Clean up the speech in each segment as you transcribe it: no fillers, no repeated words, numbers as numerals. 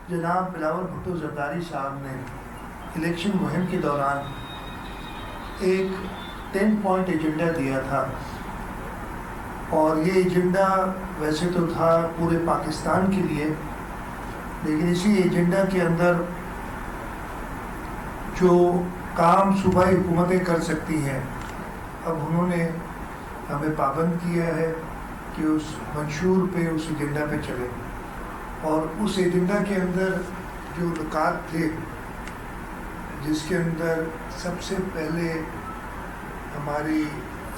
جناب بلاول بھٹو زرداری صاحب نے الیکشن مہم کے دوران ایک 10 پوائنٹ ایجنڈا دیا تھا، اور یہ ایجنڈا ویسے تو تھا پورے پاکستان کے لیے، لیکن اسی ایجنڈا کے اندر جو کام صوبائی حکومتیں کر سکتی ہیں، اب انہوں نے ہمیں پابند کیا ہے کہ اس منشور پہ، اس ایجنڈا پہ چلیں، اور اس ایجنڈا کے اندر جو نکات تھے، جس کے اندر سب سے پہلے ہماری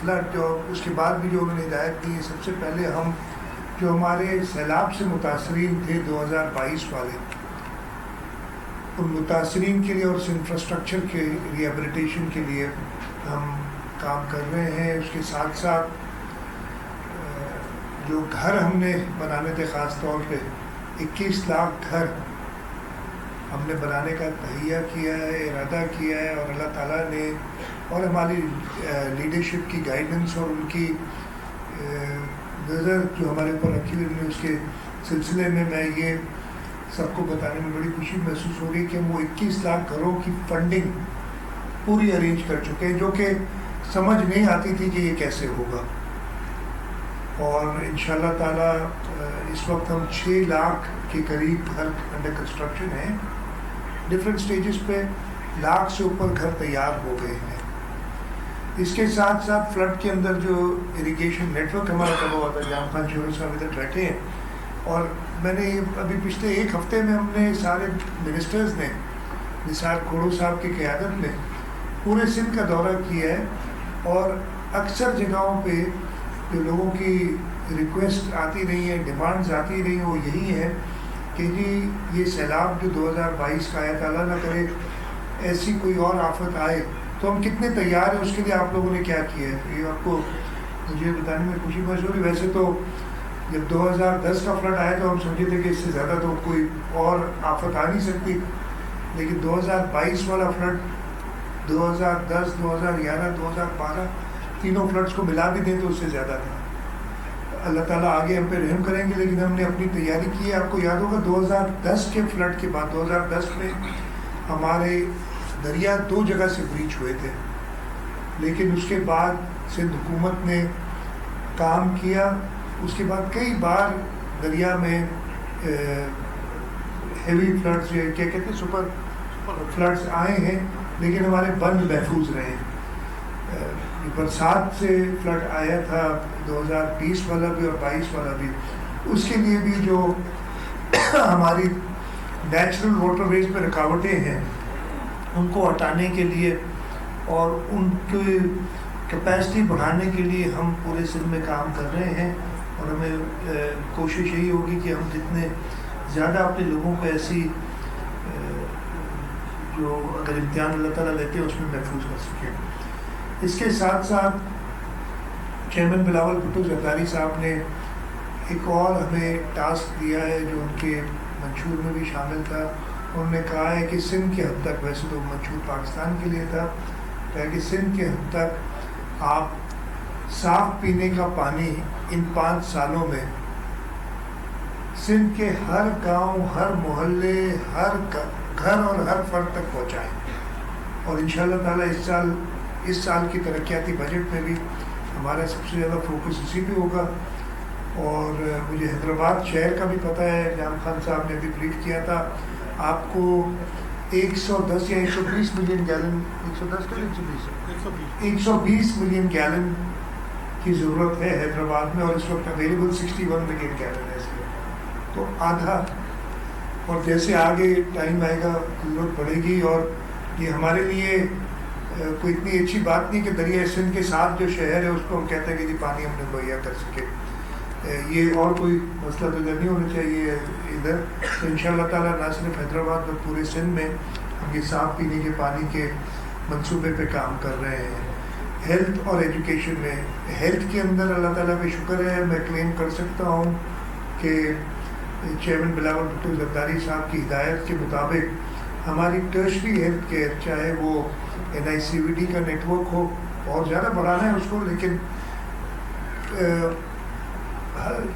فلڈ، جو اس کے بعد بھی جو انہوں نے ہدایت دی ہے، سب سے پہلے ہم جو ہمارے سیلاب سے متاثرین تھے 2022 والے، ان متاثرین کے لیے اور اس انفراسٹرکچر کے ریہیبلیٹیشن کے لیے ہم کام کر رہے ہیں۔ اس کے ساتھ ساتھ جو گھر ہم نے بنانے تھے، خاص طور پہ 21 لاکھ گھر ہم نے بنانے کا تہیہ کیا ہے، ارادہ کیا ہے، اور اللہ تعالیٰ نے اور ہماری لیڈرشپ کی گائیڈنس اور ان کی نظر جو ہمارے اوپر رکھی ہوئی ہے، اس کے سلسلے میں یہ سب کو بتانے میں بڑی خوشی محسوس ہو رہی ہے کہ ہم وہ 21 لاکھ گھروں کی فنڈنگ پوری ارینج کر چکے ہیں، جو کہ سمجھ نہیں آتی تھی کہ یہ کیسے ہوگا، اور انشاءاللہ تعالیٰ اس وقت ہم 6 لاکھ کے قریب گھر انڈر کنسٹرکشن ہیں، ڈفرینٹ سٹیجز پہ لاکھ سے اوپر گھر تیار ہو گئے ہیں۔ اس کے ساتھ ساتھ فلڈ کے اندر جو اریگیشن نیٹ ورک ہمارا کب ہوا تھا، جام خان شور صاحب ادھر بیٹھے ہیں، اور میں نے ابھی پچھلے 1 ہفتے میں ہم نے سارے منسٹرز نے نثار کھوڑو صاحب کی قیادت میں پورے سندھ کا دورہ کیا ہے، اور اکثر جگہوں پہ جو لوگوں کی ریکویسٹ آتی رہی ہیں، ڈیمانڈز آتی رہی ہیں، وہ یہی ہے کہ جی یہ سیلاب جو 2022 کا آیا، تعالیٰ نہ کرے ایسی کوئی اور آفت آئے تو ہم کتنے تیار ہیں، اس کے لیے آپ لوگوں نے کیا کیا ہے۔ یہ آپ کو مجھے بتانے میں خوشی محسوس ہوئی۔ ویسے تو جب 2010 کا فلڈ آیا تو ہم سمجھے تھے کہ اس سے زیادہ تو کوئی اور آفت آ نہیں سکتی، لیکن 2022 والا فلڈ 2010، 2011، 2012 تینوں فلڈز کو ملا بھی دیں تو اس سے زیادہ تھا۔ اللہ تعالیٰ آگے ہم پہ رحم کریں گے، لیکن ہم نے اپنی تیاری کی ہے۔ آپ کو یاد ہوگا 2010 کے فلڈ کے بعد 2010 میں ہمارے دریا 2 جگہ سے بریچ ہوئے تھے، لیکن اس کے بعد سندھ حکومت نے کام کیا، اس کے بعد کئی بار دریا میں ہیوی فلڈز کیا کہتے ہیں سپر فلڈز آئے ہیں، لیکن ہمارے بند محفوظ رہے ہیں۔ برسات سے فلڈ آیا تھا 2020 والا بھی اور 22 والا بھی، اس کے لیے بھی جو ہماری نیچرل واٹر ویز پہ رکاوٹیں ہیں ان کو ہٹانے کے لیے اور ان کی کیپیسٹی بڑھانے کے لیے ہم پورے سندھ میں کام کر رہے ہیں، اور ہمیں کوشش یہی ہوگی کہ ہم جتنے زیادہ اپنے لوگوں کو ایسی جو اگر امتحان اللہ تعالیٰ لیتے ہیں اس میں محفوظ کر سکیں۔ اس کے ساتھ ساتھ چیئرمین بلاول بھٹو زرداری صاحب نے ایک اور ہمیں ٹاسک دیا ہے جو ان کے منشور میں بھی شامل تھا۔ انہوں نے کہا ہے کہ سندھ کے حد تک، ویسے تو منشور پاکستان کے لیے تھا، کہ سندھ کے حد تک آپ صاف پینے کا پانی ان 5 سالوں میں سندھ کے ہر گاؤں، ہر محلے، ہر گھر اور ہر فرد تک پہنچائیں، اور انشاءاللہ تعالیٰ اس سال کی ترقیاتی بجٹ میں بھی ہمارا سب سے زیادہ فوکس اسی پہ ہوگا۔ اور مجھے حیدرآباد شہر کا بھی پتہ ہے، جام خان صاحب نے بھی بریف کیا تھا، آپ کو 110 یا 120 ملین گیلن، 120 ملین گیلن کی ضرورت ہے حیدرآباد میں، اور اس وقت اویلیبل 61 ملین گیلن ہے اس میں، تو آدھا، اور جیسے آگے ٹائم آئے گا ضرورت پڑے گی، اور یہ ہمارے لیے کوئی اتنی اچھی بات نہیں کہ دریائے سندھ کے ساتھ جو شہر ہے اس کو ہم کہتے ہیں کہ جی پانی ہم نے مہیا کر سکے، یہ اور کوئی مسئلہ تو ادھر نہیں ہونا چاہیے ادھر۔ تو انشاءاللہ تعالیٰ نہ صرف حیدرآباد میں پورے سندھ میں ہم یہ صاف پینے کے پانی کے منصوبے پہ کام کر رہے ہیں۔ ہیلتھ اور ایجوکیشن میں، ہیلتھ کے اندر اللہ تعالیٰ کا شکر ہے، میں کلیم کر سکتا ہوں کہ چیئرمین بلاول بھٹو زرداری صاحب کی ہدایت کے مطابق ہماری ٹرشری ہیلتھ کیئر، چاہے وہ NICVD کا نیٹ ورک ہو، اور زیادہ بڑھانا ہے اس کو، لیکن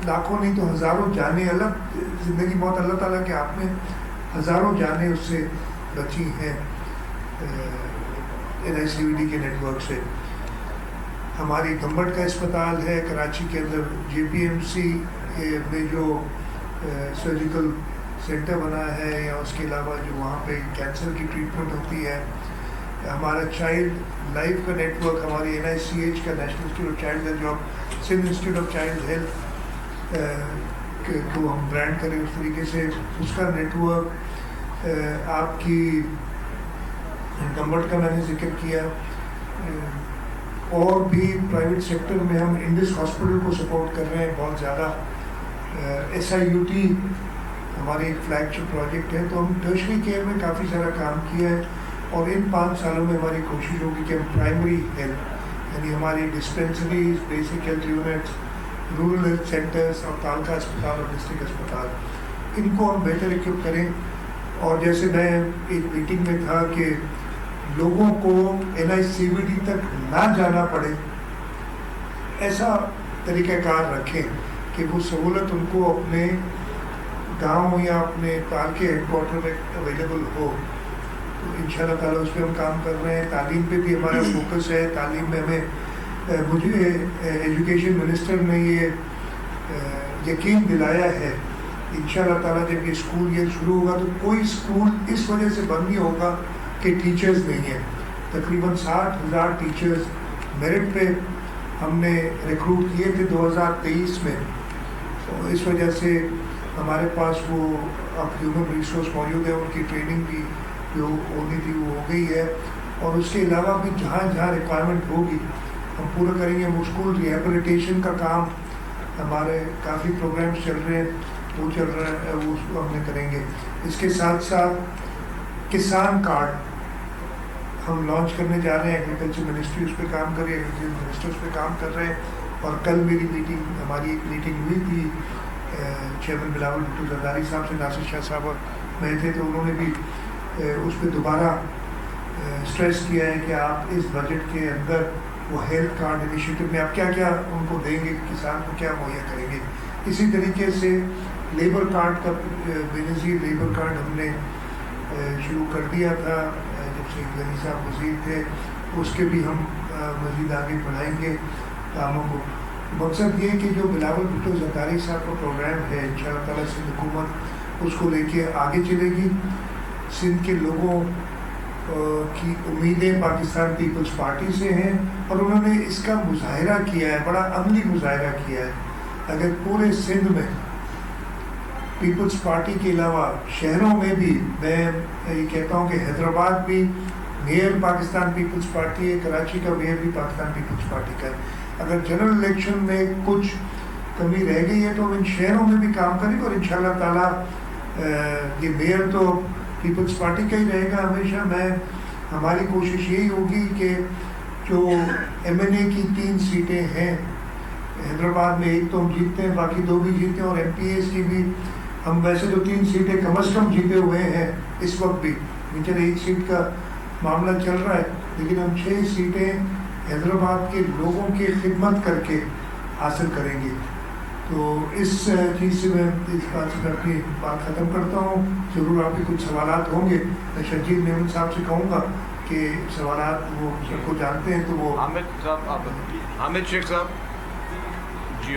لاکھوں نہیں تو ہزاروں جانیں، الگ زندگی موت اللہ تعالیٰ کے ہاتھ میں، ہزاروں جانیں اس سے بچی ہیں NICVD کے نیٹ ورک سے. ہماری گمبٹ کا اسپتال ہے کراچی کے اندر, JPMC میں جو سرجیکل سینٹر بنا ہے, یا اس کے علاوہ جو وہاں پہ کینسر کی ٹریٹمنٹ ہوتی ہے. ہمارا چائلڈ لائف کا نیٹ ورک, ہماری NICH کا national institute of child health, جو Sindh institute of child health کو ہم برانڈ کریں اس طریقے سے, اس کا نیٹ ورک. آپ کی گمبٹ کا میں نے ذکر کیا, اور بھی پرائیویٹ سیکٹر میں ہم انڈس ہاسپٹل کو سپورٹ کر رہے ہیں بہت زیادہ. SIUT ہماری ایک فلیگ شپ پروجیکٹ ہے, تو ہم ٹرشری کیئر میں کافی سارا کام کیا ہے, اور ان 5 سالوں میں ہماری کوشش ہوگی کہ ہم پرائمری ہیلتھ یعنی ہماری dispensaries, basic health units, rural health centres اور تعلقہ اسپتال اور ڈسٹرکٹ اسپتال, ان کو ہم بہتر اکوپ کریں. اور جیسے میں ایک میٹنگ میں تھا کہ لوگوں کو NICVD تک نہ جانا پڑے, ایسا طریقہ کار رکھیں کہ وہ سہولت ان کو اپنے گاؤں یا اپنے تالکے ہیڈ کوارٹر میں اویلیبل ہو. تو ان شاء اللہ تعالیٰ اس پہ ہم کام کر رہے ہیں. تعلیم پہ بھی ہمارا فوکس ہے. تعلیم میں ہمیں مجھے ایجوکیشن منسٹر نے یہ یقین دلایا ہے ان شاء اللہ تعالیٰ جب یہ اسکول ایئر شروع ہوگا تو کوئی اسکول اس وجہ سے بند نہیں ہوگا کہ ٹیچرز نہیں ہیں. تقریباً 60,000 ٹیچرز میرٹ پہ ہم نے ریکروٹ کیے تھے 2023 میں. تو اس وجہ سے ہمارے پاس وہ اب ہیومن ریسورس موجود ہے, ان کی ٹریننگ بھی جو ہونی تھی وہ ہو گئی ہے. اور اس کے علاوہ بھی جہاں جہاں ریکوائرمنٹ ہوگی ہم پورا کریں گے. وہ اسکول ریہیبلیٹیشن کا کام ہمارے کافی پروگرامس چل رہے ہیں, وہ چل رہا ہے, وہ ہم نے کریں گے. اس کے ساتھ ساتھ کسان کارڈ ہم لانچ کرنے جا رہے ہیں. ایگریکلچر منسٹری اس پہ کام کر رہی ہے, ایگریکلچر منسٹر اس پہ کام کر رہے ہیں. اور کل میری میٹنگ, ہماری ایک میٹنگ ہوئی تھی چیئرمین بلاول بھٹو زرداری صاحب سے, ناصر شاہ صاحب اور میں تھے, تو انہوں نے بھی اس پہ دوبارہ اسٹریس کیا ہے کہ آپ اس بجٹ کے اندر وہ ہیلتھ کارڈ انیشیٹو میں آپ کیا کیا ان کو دیں گے, کسان کو کیا مہیا کریں گے. اسی طریقے سے لیبر کارڈ کا, بینظیر لیبر کارڈ ہم نے شروع کر دیا تھا جب سے غنی صاحب وزیر تھے. اس کے بھی ہم مزید آگے بڑھائیں گے کاموں کو. مقصد یہ کہ جو بلاول بھٹو زرداری صاحب کا پروگرام ہے ان شاء اللہ تعالیٰ سندھ حکومت اس کو لے کے آگے چلے گی. سندھ کے لوگوں کی امیدیں پاکستان پیپلز پارٹی سے ہیں, اور انہوں نے اس کا مظاہرہ کیا ہے, بڑا عملی مظاہرہ کیا ہے. اگر پورے سندھ میں پیپلز پارٹی کے علاوہ شہروں میں بھی, میں یہ کہتا ہوں کہ حیدرآباد بھی میئر پاکستان پیپلز پارٹی ہے, کراچی کا میئر بھی پاکستان پیپلز پارٹی کا ہے. اگر جنرل الیکشن میں کچھ کمی رہ گئی ہے تو ہم ان شہروں میں بھی کام کریں گے, اور انشاءاللہ تعالیٰ یہ میئر تو پیپلز پارٹی کا ہی رہے گا ہمیشہ. ہماری کوشش یہی ہوگی کہ جو MNA کی 3 سیٹیں ہیں حیدرآباد میں, ایک تو ہم جیتتے ہیں, باقی 2 بھی جیتے ہیں, اور MPAs کی بھی ہم ویسے تو 3 سیٹیں کم از کم جیتے ہوئے ہیں اس وقت بھی, چلے 1 سیٹ کا معاملہ چل رہا ہے, لیکن ہم 6 سیٹیں حیدرآباد کے لوگوں کی خدمت کر کے حاصل کریں گے. تو اس چیز سے میں اس بات سے میں اپنی بات ختم کرتا ہوں. ضرور آپ کے کچھ سوالات ہوں گے. میں شرجیل میمن صاحب سے کہوں گا کہ سوالات وہ سب کو جانتے ہیں, تو وہ حامد شیخ صاحب جی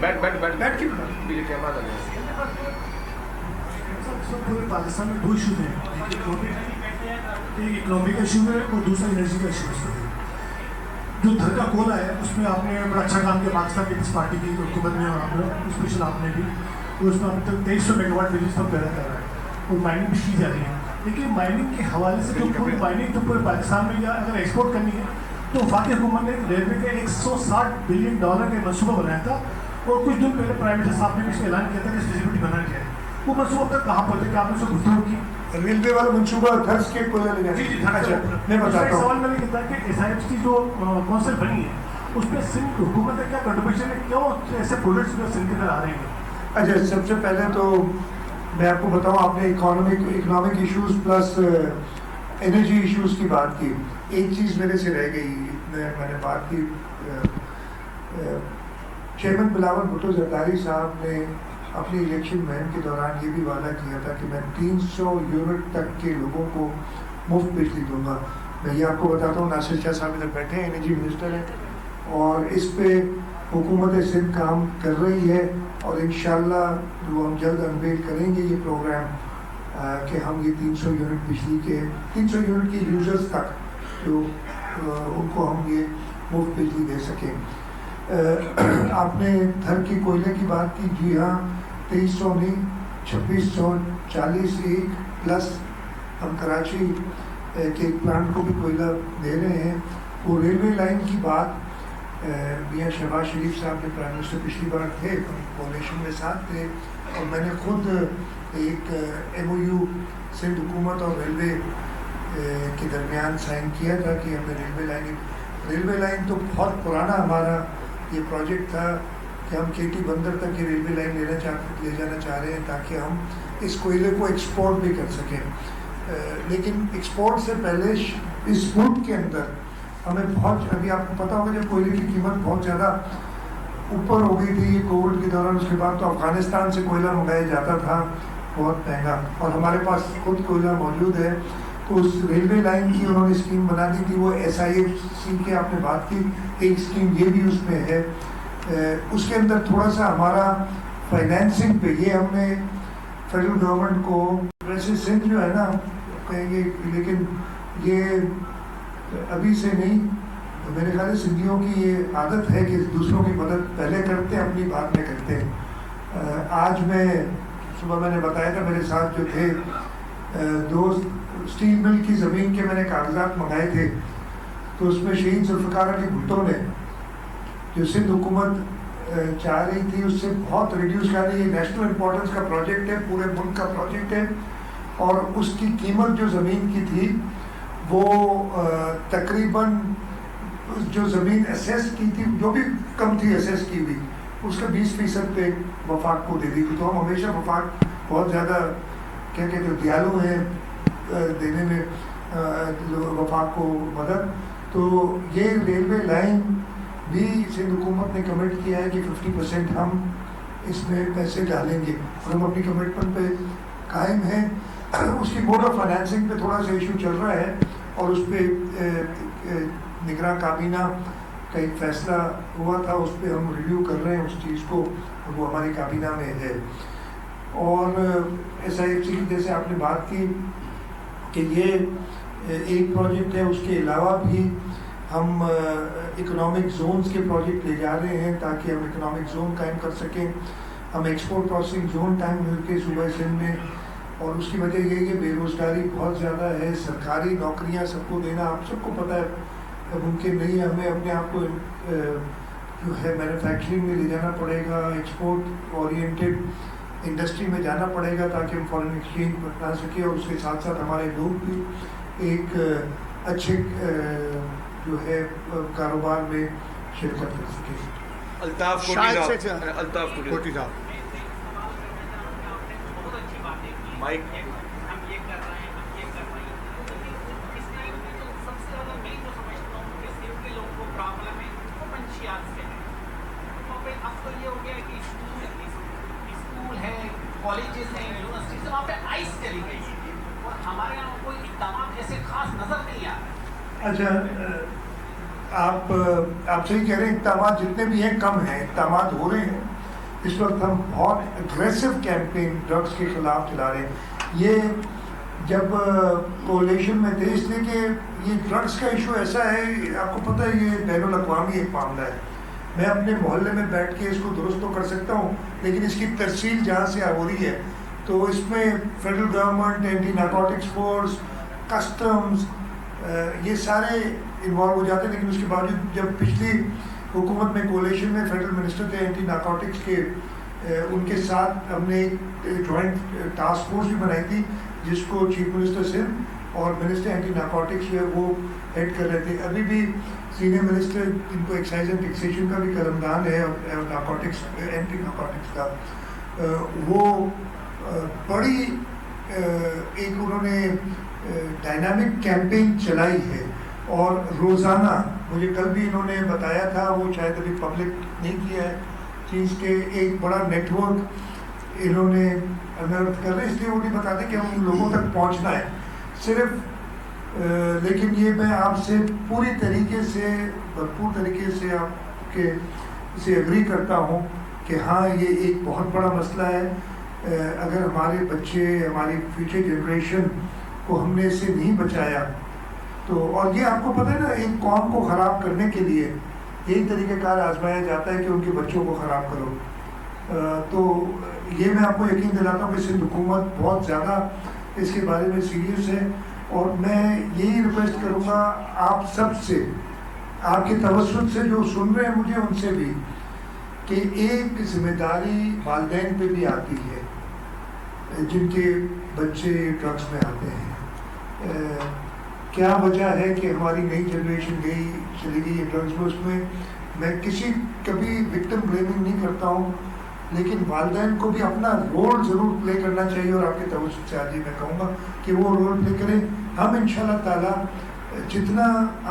بیٹھ کے کیمرہ لگے. پورے پاکستان میں 2 ایشوز ہیں, ایک اکنامی کا ایشو ہے اور دوسرا انرجی کا ایشو ہے. جو دھرکا کھولا ہے اس میں آپ نے بڑا اچھا کام کیا پاکستان پیپلز پارٹی کی حکومت میں, اور آپ نے اسپیشل آپ نے بھی, اور اس میں ابھی تک 2300 میگا واٹ بجلی پر پیدا کر رہا ہے, اور مائننگ بھی کی جا رہی ہے. لیکن مائننگ کے حوالے سے جو پوری مائننگ جو پورے پاکستان میں یا اگر ایکسپورٹ کرنی ہے تو وفاقی حکومت نے ریلوے کے $160 بلین کا منصوبہ بنایا تھا, اور کچھ دن پہلے پرائم منسٹر صاحب نے بھی اس کا اعلان کیا تھا کہ فیزیبلٹی بنانا کیا ہے. وہ منصوبہ تک کہاں پہنچے کہ آپ نے اس کو گفتگو کی؟ ریلوے والا منصوبہ تھرس کے کوئی لے جائے. جی اچھا میں بتاتا ہوں. سوال میں نے کہتا ہے کہ SIH کی جو کونسل بنی ہے اس پہ سندھ حکومت کا کیا کنٹریبیوشن ہے, کیوں ایسے پروڈکٹس جو سندھ کے اندر آ رہے ہیں؟ اچھا سب سے پہلے تو میں آپ کو بتاؤں, آپ نے economic issues plus energy issues کی بات کی. ایک چیز میرے سے رہ گئی, میں نے بات کی چیئرمین بلاول بھٹو زرداری صاحب نے اپنی الیکشن مہم کے دوران یہ بھی وعدہ کیا تھا کہ میں 300 یونٹ تک کے لوگوں کو مفت بجلی دوں گا. میں یہ آپ کو بتاتا ہوں, ناصر شاہ صاحب ادھر بیٹھے ہیں, انرجی منسٹر ہیں, اور اس پہ حکومت سندھ کام کر رہی ہے, اور انشاءاللہ جو ہم جلد انویل کریں گے یہ پروگرام کہ ہم یہ 300 یونٹ بجلی کے 300 یونٹ کی یوزرز تک جو ان کو ہم یہ مفت بجلی دے سکیں. آپ نے تھر کی کوئلے کی بات کی, جی ہاں 2300 نہیں 2640 ایک پلس ہم کراچی کے ایک پلانٹ کو بھی کوئلہ دے رہے ہیں. وہ ریلوے لائن کی بات میاں شہباز شریف صاحب نے پرائم منسٹر پچھلی بار تھے, ہم کولیشن میں ساتھ تھے, اور میں نے خود ایک MOU سندھ حکومت اور ریلوے کے درمیان سائن کیا تھا کہ ہمیں ریلوے لائن تو بہت پرانا ہمارا یہ پروجیکٹ تھا کہ ہم KT بندر تک یہ ریلوے لائن لے جانا چاہ رہے ہیں تاکہ ہم اس کوئلے کو ایکسپورٹ بھی کر سکیں. لیکن ایکسپورٹ سے پہلے اس ملک کے اندر ہمیں بہت, ابھی آپ کو پتا ہوگا جب کوئلے کی قیمت بہت زیادہ اوپر ہو گئی تھی یہ کووڈ کے دوران, اس کے بعد تو افغانستان سے کوئلہ منگایا جاتا تھا بہت مہنگا, اور ہمارے پاس خود کوئلہ موجود ہے. تو اس ریلوے لائن کی انہوں نے اسکیم بنا دی تھی, وہ SIFC کی آپ نے بات کی, ایک اسکیم یہ بھی اس میں ہے. اس کے اندر تھوڑا سا ہمارا فائنینسنگ پہ یہ ہم نے فیڈرل گورنمنٹ کو, ویسے سندھ جو ہے نا کہیں گے, لیکن یہ ابھی سے نہیں, میرے خیال ہے سندھیوں کی یہ عادت ہے کہ دوسروں کی مدد پہلے کرتے ہیں, اپنی بات میں کرتے ہیں. آج میں صبح میں نے بتایا تھا میرے ساتھ جو تھے دوست, اسٹیل مل کی زمین کے میں نے کاغذات منگائے تھے, تو اس میں شہید ذوالفقار علی بھٹو نے جو سندھ حکومت چاہ رہی تھی اس سے بہت ریڈیوس کر رہی ہے. نیشنل امپورٹنس کا پروجیکٹ ہے, پورے ملک کا پروجیکٹ ہے, اور اس کی قیمت جو زمین کی تھی وہ تقریباً جو زمین اسیس کی تھی, جو بھی کم تھی اسیس کی ہوئی, اس کا 20% پہ وفاق کو دے دی تھی. تو ہم ہمیشہ وفاق بہت زیادہ کیا کہتے ہیں دیالو ہیں دینے میں وفاق کو مدد. تو یہ ریلوے لائن بھی سندھ حکومت نے کمٹ کیا ہے کہ 50% ہم اس میں پیسے ڈالیں گے, اور ہم اپنی کمٹمنٹ پہ قائم ہیں. اس کی موڈ آف فائنینسنگ پہ تھوڑا سا ایشو چل رہا ہے, اور اس پہ نگراں کابینہ کا ایک فیصلہ ہوا تھا, اس پہ ہم ریویو کر رہے ہیں اس چیز کو, وہ ہماری کابینہ میں ہے. اور SIFC کی جیسے آپ نے بات کی کہ یہ ایک پروجیکٹ ہے, اس کے علاوہ بھی ہم اکنامک زونز کے پروجیکٹ لے جا رہے ہیں تاکہ ہم اکنامک زون قائم کر سکیں. ہم ایکسپورٹ پروسیسنگ زون ٹائم مل کے صوبہ سندھ میں, اور اس کی وجہ یہ ہے کہ بے روزگاری بہت زیادہ ہے. سرکاری نوکریاں سب کو دینا آپ سب کو پتہ ہے ممکن نہیں ہے, ہمیں اپنے آپ کو جو ہے مینوفیکچرنگ میں لے جانا پڑے گا, ایکسپورٹ اورینٹیڈ انڈسٹری میں جانا پڑے گا تاکہ ہم فارن ایکسچینج بنا سکیں, اور اس کے ساتھ ساتھ ہمارے لوگ بھی ایک اچھے جو ہے کاروبار میں شرکت کر سکیں. الطاف کوٹی صاحب مائک. کالجز ہیں, یونیورسٹیز ہیں, وہاں پہ آئس چلی گئی اور ہمارے یہاں کوئی اقدامات ایسے خاص نظر نہیں آ رہے. اچھا, آپ صحیح کہہ رہے ہیں, اقدامات جتنے بھی ہیں کم ہیں, اقدامات ہو رہے ہیں. اس وقت ہم بہت اگریسو کیمپین ڈرگس کے خلاف چلا رہے ہیں. یہ جب کولیشن میں تھے, اس لیے کہ یہ ڈرگس کا ایشو ایسا ہے, آپ کو پتہ ہے یہ بین الاقوامی ایک معاملہ ہے. میں اپنے محلے میں بیٹھ کے اس کو درست تو کر سکتا ہوں, لیکن اس کی ترسیل جہاں سے ہو رہی ہے تو اس میں federal government, anti narcotics force, customs, یہ سارے انوالو ہو جاتے ہیں. لیکن اس کے باوجود جب پچھلی حکومت میں کولیشن میں فیڈرل منسٹر تھے اینٹی نارکوٹکس کے, ان کے ساتھ ہم نے ایک جوائنٹ ٹاسک فورس بھی بنائی تھی جس کو چیف منسٹر سندھ اور منسٹر اینٹی نارکوٹکس جو ہے وہ ہیڈ کر رہے تھے. ابھی بھی سینئر منسٹر جن کو ایکسائز اینڈ ٹیکسیشن کا بھی قلمدان ہے اور نارکوٹکس اینٹی نارکوٹکس کا, وہ بڑی ایک انہوں نے ڈائنامک کیمپین چلائی ہے. اور روزانہ مجھے کل بھی انہوں نے بتایا تھا, وہ شاید ابھی پبلک نہیں کیا ہے چیز کے, ایک بڑا نیٹ ورک انہوں نے انرتھ کر رہے, اس لیے وہ نہیں بتاتے کہ ہم لوگوں تک پہنچنا ہے صرف. لیکن یہ میں آپ سے پوری طریقے سے بھرپور طریقے سے آپ کے سے ایگری کرتا ہوں کہ ہاں یہ ایک بہت بڑا مسئلہ ہے. اگر ہمارے بچے, ہماری فیوچر جنریشن کو ہم نے اس سے نہیں بچایا تو, اور یہ آپ کو پتہ ہے نا, ایک قوم کو خراب کرنے کے لیے یہی طریقہ کار آزمایا جاتا ہے کہ ان کے بچوں کو خراب کرو. تو یہ میں آپ کو یقین دلاتا ہوں کہ سندھ حکومت بہت زیادہ اس کے بارے میں سیریس ہے, اور میں یہی ریکویسٹ کروں گا آپ سب سے, آپ کے توسط سے جو سن رہے ہیں مجھے, ان سے بھی, کہ ایک ذمہ داری والدین پہ بھی آتی ہے جن کے بچے ڈرگس میں آتے ہیں. کیا وجہ ہے کہ ہماری نئی جنریشن چلی گئی ڈرگس میں؟ اس میں کسی کبھی وکٹم بلیمنگ نہیں کرتا ہوں, لیکن والدین کو بھی اپنا رول ضرور پلے کرنا چاہیے, اور آپ کے توسط سے آج میں کہوں گا کہ وہ رول پلے کریں. ہم انشاءاللہ تعالیٰ جتنا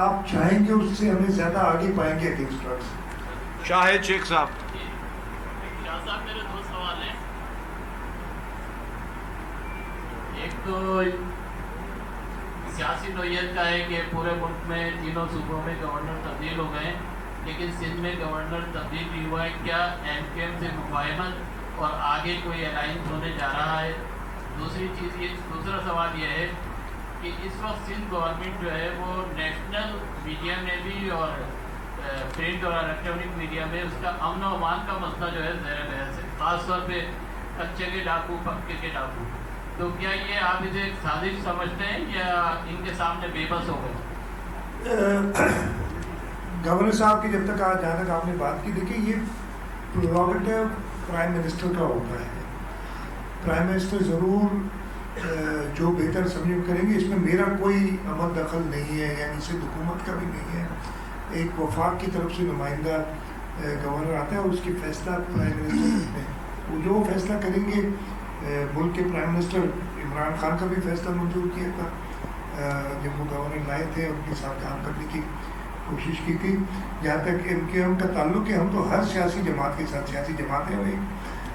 آپ چاہیں گے اس سے ہمیں زیادہ آگے پائیں گے اگینسٹ ڈرگس. شاہد شیخ صاحب. شاہ صاحب میرے دو سوال ہیں. ایک تو سیاسی نوعیت کا ہے کہ پورے ملک میں تینوں صوبوں میں گورنر تبدیل ہو گئے, لیکن سندھ میں گورنر تبدیل نہیں ہوا ہے. کیا ایم کیو ایم سے مفاہمت اور آگے کوئی الائنس ہونے جا رہا ہے؟ دوسری چیز یہ, دوسرا سوال یہ ہے کہ اس وقت سندھ گورنمنٹ جو ہے وہ نیشنل میڈیا میں بھی اور پرنٹ اور الیکٹرانک میڈیا میں اس کا امن و امان کا مسئلہ جو ہے زیر بحث ہے, خاص طور پہ کچے کے ڈاکو, پکے کے ڈاکو. تو کیا یہ آپ اسے ایک سازش سمجھتے ہیں یا ان کے سامنے بے بس ہو گئے؟ گورنر صاحب کی جب تک آج جہاں تک آپ نے بات کی, دیکھیے یہ پریروگیٹو پرائم منسٹر کا ہوتا ہے. پرائم منسٹر ضرور جو بہتر سمجھ کریں گے, اس میں میرا کوئی عمل دخل نہیں ہے, یعنی صرف حکومت کا بھی نہیں ہے. ایک وفاق کی طرف سے نمائندہ گورنر آتا ہے اور اس کی فیصلہ پرائم منسٹر میں, وہ جو فیصلہ کریں گے. ملک کے پرائم منسٹر عمران خان کا بھی فیصلہ منظور کیا تھا جب وہ گورنر لائے تھے, ان کے ساتھ کام کرنے کی کوشش کی تھی. جہاں تک ایم کیو ایم کا تعلق ہے, ہم تو ہر سیاسی جماعت کے ساتھ, سیاسی جماعتیں ہوئی,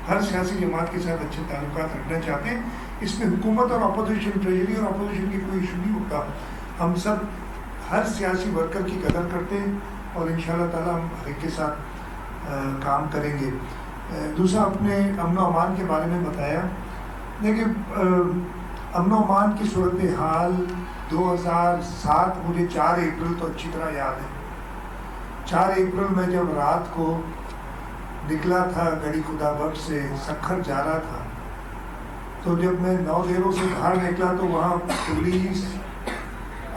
ہر سیاسی جماعت کے ساتھ اچھے تعلقات رکھنا چاہتے ہیں. اس میں حکومت اور اپوزیشن, ٹریجری اور اپوزیشن کی کوئی ایشو نہیں ہوتا. ہم سب ہر سیاسی ورکر کی قدر کرتے ہیں اور انشاءاللہ تعالیٰ ہم حق کے ساتھ کام کریں گے. دوسرا, اپنے امن و امان کے بارے میں بتایا. دیکھیے امن و امان کی صورتحال 2007, مجھے 4 اپریل تو اچھی طرح یاد ہے. 4 اپریل میں جب رات کو نکلا تھا گڑی خدا بخش سے, سکھر جا رہا تھا, تو جب میں 9 دیروں سے باہر نکلا تو وہاں پولیس,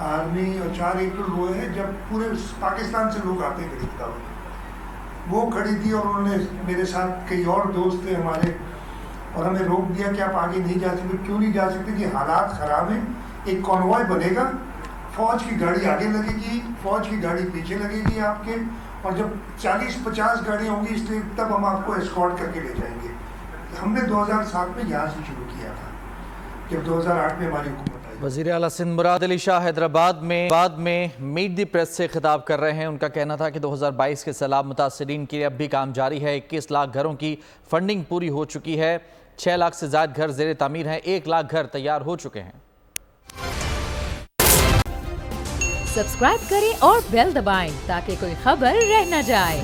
آرمی, اور 4 اپریل وہ ہے جب پورے پاکستان سے لوگ آتے ہیں گڑی خدا بخش, وہ کھڑی تھی, اور انہوں نے میرے ساتھ کئی اور دوست تھے ہمارے, اور ہمیں روک دیا کہ آپ آگے نہیں جا سکتے. کیوں نہیں جا سکتے؟ کہ حالات خراب ہیں. ایک کانوائے بنے گا, فوج کی گاڑی آگے لگے گی, فوج کی گاڑی پیچھے لگے گی آپ کے, اور جب 40-50 گاڑیاں ہوں گی اس لیے تب ہم آپ کو اسکارٹ کر کے لے جائیں گے. ہم نے 2007 میں یہاں سے شروع کیا تھا جب 2008 میں ہماری حکومت آئی. وزیر اعلیٰ سندھ مراد علی شاہ حیدرآباد میں میٹ دی پریس سے خطاب کر رہے ہیں. ان کا کہنا تھا کہ 2022 کے سیلاب متاثرین کے لیے اب بھی کام جاری ہے. 21 لاکھ گھروں کی فنڈنگ پوری ہو چکی ہے. 6 لاکھ سے زائد گھر زیر تعمیر ہیں. 1 لاکھ گھر تیار ہو چکے ہیں. سبسکرائب کریں اور بیل دبائیں تاکہ کوئی خبر رہ نہ جائے.